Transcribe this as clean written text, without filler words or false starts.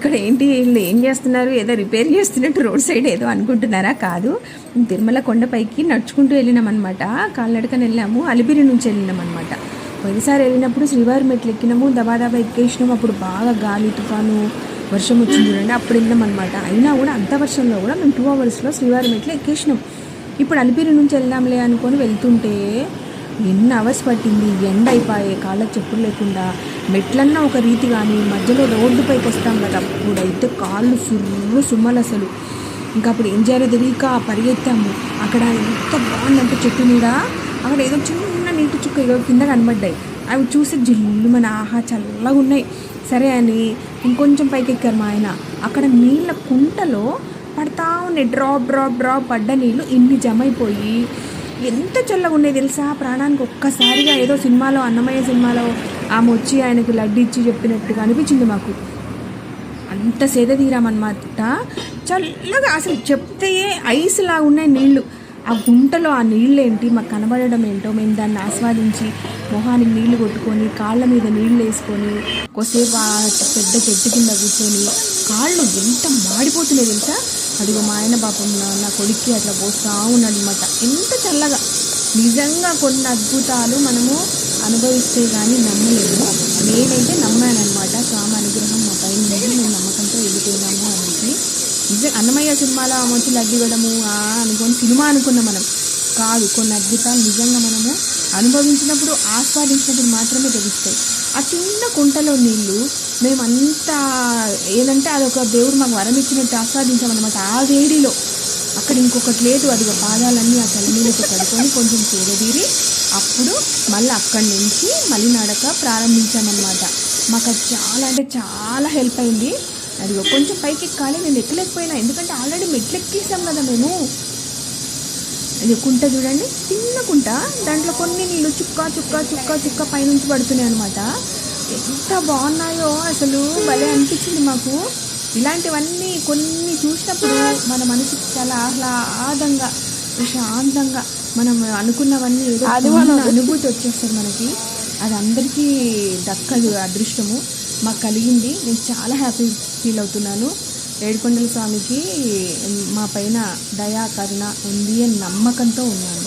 ఇక్కడ ఏంటి వీళ్ళు ఏం చేస్తున్నారు, ఏదో రిపేర్ చేస్తున్నట్టు రోడ్ సైడ్ ఏదో అనుకుంటున్నారా? కాదు, తిరుమల కొండపైకి నడుచుకుంటూ వెళ్ళినాం అనమాట. కాలినడకని వెళ్ళాము, అలిపిరి నుంచి వెళ్ళినాం అనమాట. పోయినసారి వెళ్ళినప్పుడు శ్రీవారి మెట్లు ఎక్కినాము, దబాదబా ఎక్కేసినాము. అప్పుడు బాగా గాలి తుఫాను వర్షం వచ్చింది చూడండి, అప్పుడు వెళ్ళాం అనమాట. అయినా కూడా అంత వర్షంలో కూడా మేము 2 అవర్స్లో శ్రీవారి మెట్లు ఎక్కేసినాం. ఇప్పుడు అలిపిరి నుంచి వెళ్దాంలే అనుకొని వెళ్తుంటే ఎన్ని అవర్స్ పట్టింది, ఎండ అయిపోయాయి, కాళ్ళకి చెప్పులు లేకుండా. మెట్లన్నా ఒక రీతి, కానీ మధ్యలో రోడ్డు పైకి వస్తాం కదా, అప్పుడైతే కాళ్ళు సుమ్మలు అసలు. ఇంకా అప్పుడు ఏం చేయాలో తెలియక పరిగెత్తాము. అక్కడ ఎంత బాగుందంటే చెట్టు మీద అక్కడ ఏదో చిన్న నీటి చుక్క ఏదో కింద కనబడ్డాయి. అవి చూసి జిల్లు మన ఆహా చల్లగా ఉన్నాయి. సరే అని ఇంకొంచెం పైకి ఎక్కారు మా ఆయన. అక్కడ నీళ్ళ కుంటలో పడతా ఉన్నాయి, డ్రాప్ డ్రాప్ డ్రాప్ పడ్డ నీళ్ళు ఇన్ని జమ అయిపోయి ఎంత చల్లగా ఉన్నాయి తెలుసా. ప్రాణానికి ఒక్కసారిగా ఏదో సినిమాలో, అన్నమయ్య సినిమాలో ఆమె వచ్చి ఆయనకు లడ్డు ఇచ్చి చెప్పినట్టుగా అనిపించింది మాకు. అంత సేద తీరామన్నమాట. చల్లగా అసలు చెప్తే ఐస్ లాగా ఉన్నాయి నీళ్ళు. ఆ గుంటలో ఆ నీళ్ళు ఏంటి మాకు కనబడడం ఏంటో, మేము దాన్ని ఆస్వాదించి మొహానికి నీళ్లు కొట్టుకొని కాళ్ళ మీద నీళ్ళు వేసుకొని కొద్దిసేపు ఆ పెద్ద చెట్టు కింద కూర్చొని కాళ్ళు ఎంత మాడిపోతున్నాయి తెలుసా. అదిగో మా ఆయన పాపం నా కొడుక్కి అట్లా పోస్తూ ఉన్నాడు అనమాట. ఎంత చల్లగా. నిజంగా కొన్ని అద్భుతాలు మనము అనుభవిస్తే కానీ నమ్మలేము. నేనైతే నమ్మానమాట. స్వామి అనుగ్రహం మా పైన ఉంది, మేము నమ్మకంతో వెళ్ళిపోయినాము అనేసి. నిజంగా అన్నమయ్య సినిమాలో ఆమె వచ్చి లడ్డు ఇవ్వడము అనుకొని సినిమా అనుకున్నాం మనం. కాదు, కొన్ని అద్భుతాలు నిజంగా మనము అనుభవించినప్పుడు, ఆస్వాదించినప్పుడు మాత్రమే తెలుస్తాయి. ఆ చిన్న కుంటలో నీళ్ళు మేమంతా ఏదంటే అదొక దేవుడు మాకు వరం ఇచ్చినట్టు ఆస్వాదించామన్నమాట. ఆ వేడిలో అక్కడ ఇంకొకటి లేదు, అదిగో పాదాలన్నీ ఆ చల్లనీళ్ళతో కడుకొని కొంచెం చేరదీరి అప్పుడు మళ్ళీ అక్కడి నుంచి మళ్ళీ నడక ప్రారంభించామన్నమాట. మాకు అది చాలా అంటే చాలా హెల్ప్ అయింది. అదిగో కొంచెం పైకి ఎక్కాలి, నేను ఎక్కలేకపోయినా, ఎందుకంటే ఆల్రెడీ మెట్లు ఎక్కేసాం కదా మేము. అది కుంట చూడండి, చిన్న కుంట, దాంట్లో కొన్ని నీళ్ళు చుక్క చుక్క చుక్క చుక్క పైనుంచి పడుతున్నాయి అనమాట. ఎంత బాగున్నాయో అసలు, భలే అనిపించింది మాకు. ఇలాంటివన్నీ కొన్ని చూసినప్పుడు మన మనసుకి చాలా ఆహ్లాదంగా, ప్రశాంతంగా, మనం అనుకున్నవన్నీ ఏదో అనుభూతి వచ్చేస్తుంది మనకి. అది అందరికీ దక్కదు అదృష్టము, మాకు కలిగింది. నేను చాలా హ్యాపీ ఫీల్ అవుతున్నాను. ఏడుకొండల స్వామికి మా పైన దయా కరుణ ఉంది అని నమ్మకంతో ఉన్నాను.